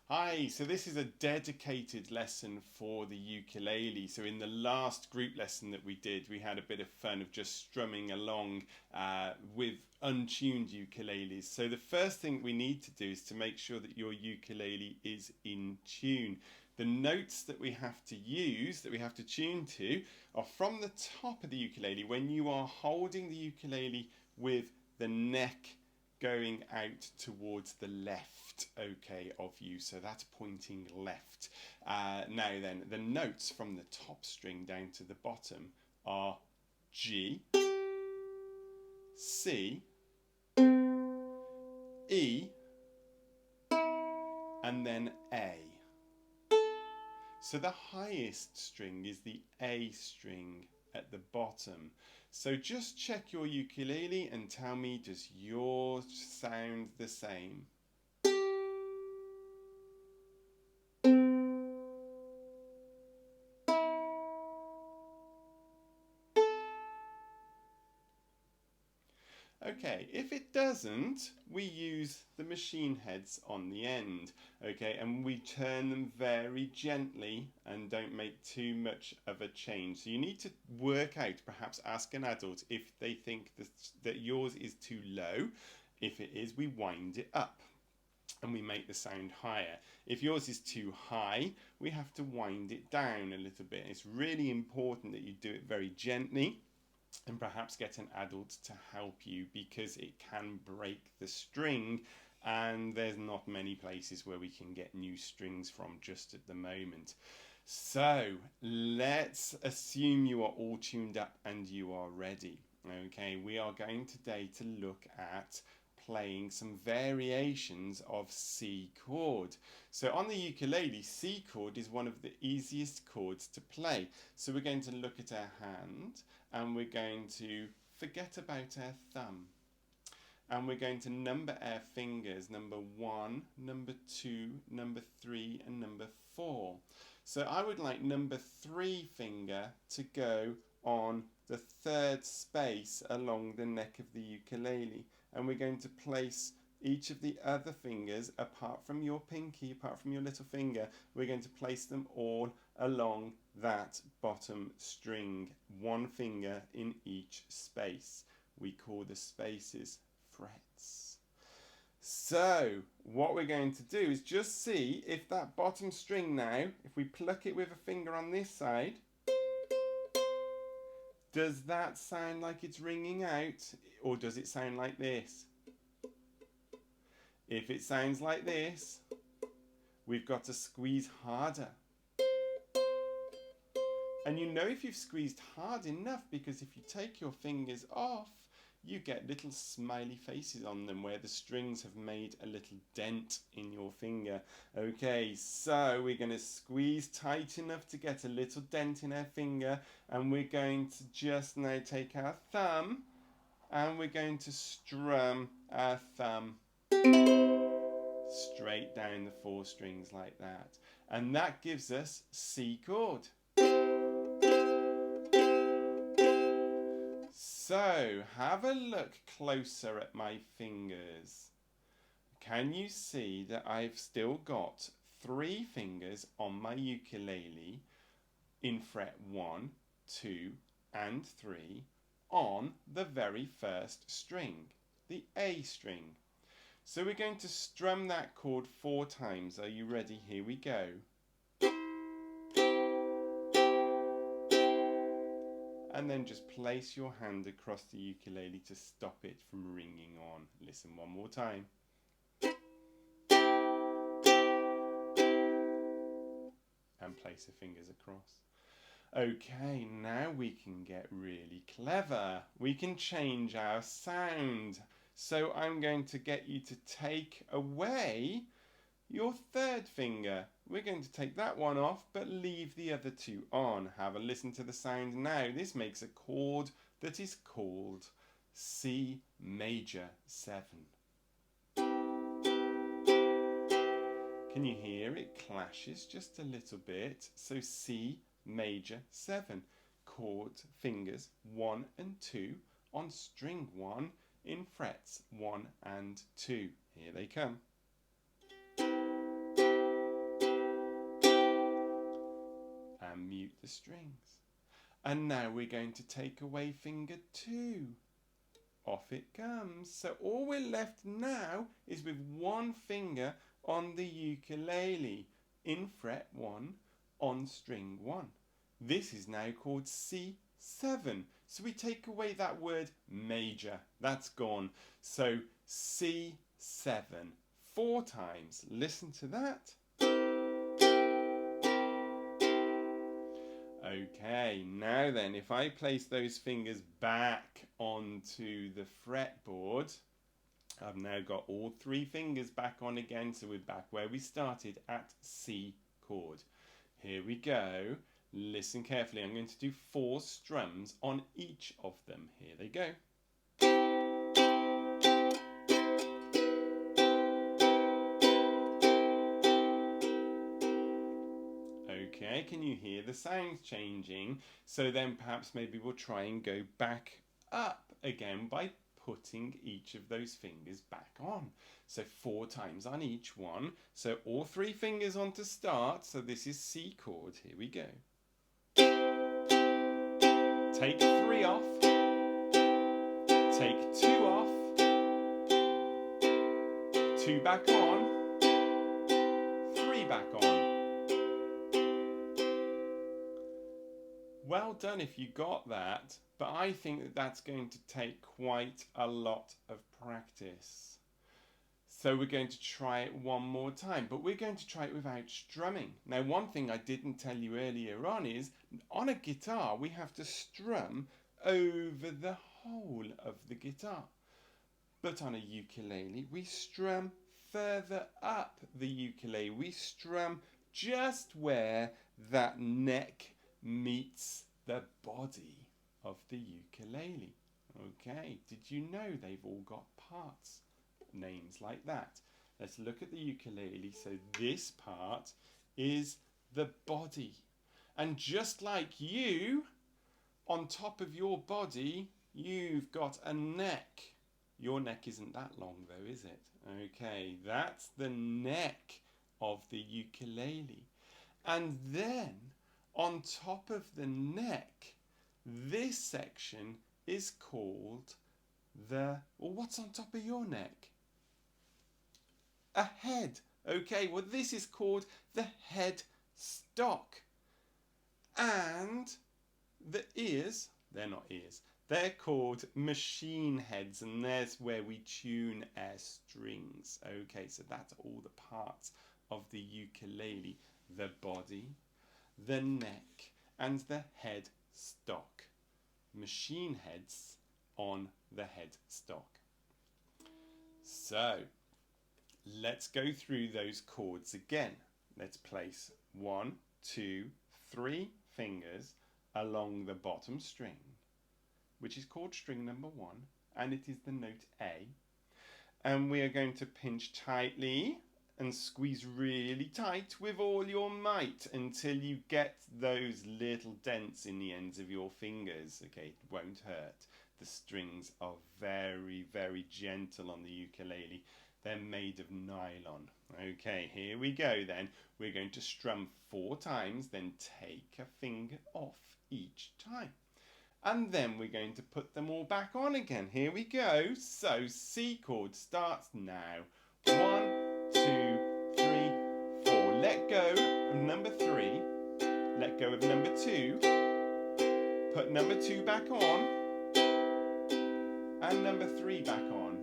Hi, so this is a dedicated lesson for the ukulele. So in the last group lesson that we did, we had a bit of fun of just strumming along with untuned ukuleles. So the first thing we need to do is to make sure that your ukulele is in tune. The notes that we have to use, that we have to tune to, are from the top of the ukulele when you are holding the ukulele with the neck going out towards the left, okay, of you. So that's pointing left. Now then, the notes from the top string down to the bottom are G, C, E, and then A. So the highest string is the A string at the bottom. So just check your ukulele and tell me, does yours sound the same? Okay, if it doesn't, we use the machine heads on the end, okay, and we turn them very gently and don't make too much of a change. So you need to work out, perhaps ask an adult if they think that yours is too low. If it is, we wind it up and we make the sound higher. If yours is too high, we have to wind it down a little bit. It's really important that you do it very gently and perhaps get an adult to help you because it can break the string and there's not many places where we can get new strings from just at the moment. So let's assume you are all tuned up and you are ready. Okay, we are going today to look at playing some variations of C chord. So on the ukulele, C chord is one of the easiest chords to play. So we're going to look at our hand and we're going to forget about our thumb. And we're going to number our fingers, number 1, number 2, number 3, and number 4. So I would like number 3 finger to go on the 3rd space along the neck of the ukulele. And we're going to place each of the other fingers, apart from your pinky, apart from your little finger, we're going to place them all along that bottom string, one finger in each space. We call the spaces frets. So what we're going to do is just see if that bottom string now, if we pluck it with a finger on this side, does that sound like it's ringing out, or does it sound like this? If it sounds like this, we've got to squeeze harder. And you know if you've squeezed hard enough, because if you take your fingers off, you get little smiley faces on them where the strings have made a little dent in your finger. Okay, so we're going to squeeze tight enough to get a little dent in our finger, and we're going to just now take our thumb and we're going to strum our thumb straight down the 4 strings like that. And that gives us C chord. So, have a look closer at my fingers. Can you see that I've still got 3 fingers on my ukulele in fret 1, 2, and 3 on the very first string, the A string. So we're going to strum that chord 4 times. Are you ready? Here we go. And then just place your hand across the ukulele to stop it from ringing on. Listen one more time. And place the fingers across. Okay, now we can get really clever. We can change our sound. So I'm going to get you to take away your 3rd finger. We're going to take that one off, but leave the other 2 on. Have a listen to the sound now. This makes a chord that is called C major 7. Can you hear it clashes just a little bit? So C major 7. Chord fingers 1 and 2 on string 1 in frets 1 and 2. Here they come. and mute the strings. And now we're going to take away finger 2. Off it comes. So all we're left now is with one finger on the ukulele in fret 1 on string 1. This is now called C7. So we take away that word major. That's gone. So C7. 4 times. Listen to that. Okay, now then, if I place those fingers back onto the fretboard, I've now got all 3 fingers back on again, so we're back where we started at C chord. Here we go. Listen carefully. I'm going to do 4 strums on each of them. Here they go. Okay, can you hear the sounds changing? So then perhaps maybe we'll try and go back up again by putting each of those fingers back on. So 4 times on each one. So all 3 fingers on to start. So this is C chord. Here we go. Take 3 off. Take 2 off. 2 back on. 3 back on. Well done if you got that, but I think that that's going to take quite a lot of practice. So we're going to try it one more time, but we're going to try it without strumming. Now, one thing I didn't tell you earlier on is, on a guitar, we have to strum over the whole of the guitar. But on a ukulele, we strum further up the ukulele. We strum just where that neck meets the body of the ukulele. Okay, did you know they've all got parts, names like that? Let's look at the ukulele. So this part is the body. And just like you, on top of your body, you've got a neck. Your neck isn't that long though, is it? Okay, that's the neck of the ukulele. And then on top of the neck, this section is called the, well, what's on top of your neck? A head. Okay, well, this is called the head stock. And the ears, they're not ears, they're called machine heads, and there's where we tune our strings. Okay, so that's all the parts of the ukulele: the body, the neck, and the head stock. Machine heads on the head stock. So let's go through those chords again. Let's place 1, 2, 3 fingers along the bottom string, which is called string number 1, and it is the note A. And we are going to pinch tightly and squeeze really tight with all your might until you get those little dents in the ends of your fingers. Okay, it won't hurt. The strings are very, very gentle on the ukulele. They're made of nylon. Okay, here we go then. We're going to strum 4 times, then take a finger off each time. And then we're going to put them all back on again. Here we go. So C chord starts now. 1, 2, 3, 4. Let go of number 3. Let go of number 2. Put number 2 back on. And number 3 back on.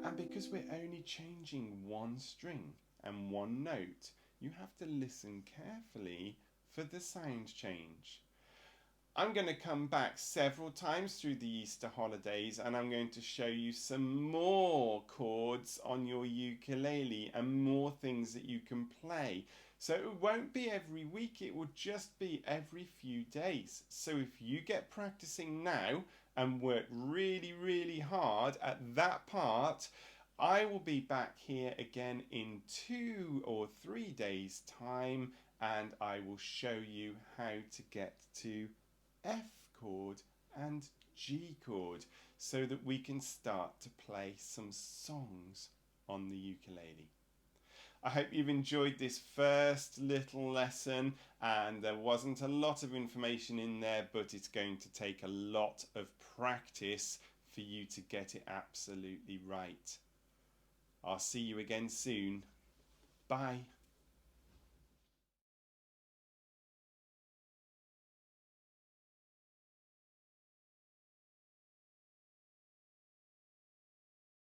And because we're only changing one string and one note, you have to listen carefully for the sound change. I'm going to come back several times through the Easter holidays, and I'm going to show you some more chords on your ukulele and more things that you can play. So it won't be every week, it will just be every few days. So if you get practicing now and work really, really hard at that part, I will be back here again in 2 or 3 days' time, and I will show you how to get to F chord and G chord so that we can start to play some songs on the ukulele. I hope you've enjoyed this first little lesson, and there wasn't a lot of information in there, but it's going to take a lot of practice for you to get it absolutely right. I'll see you again soon. Bye.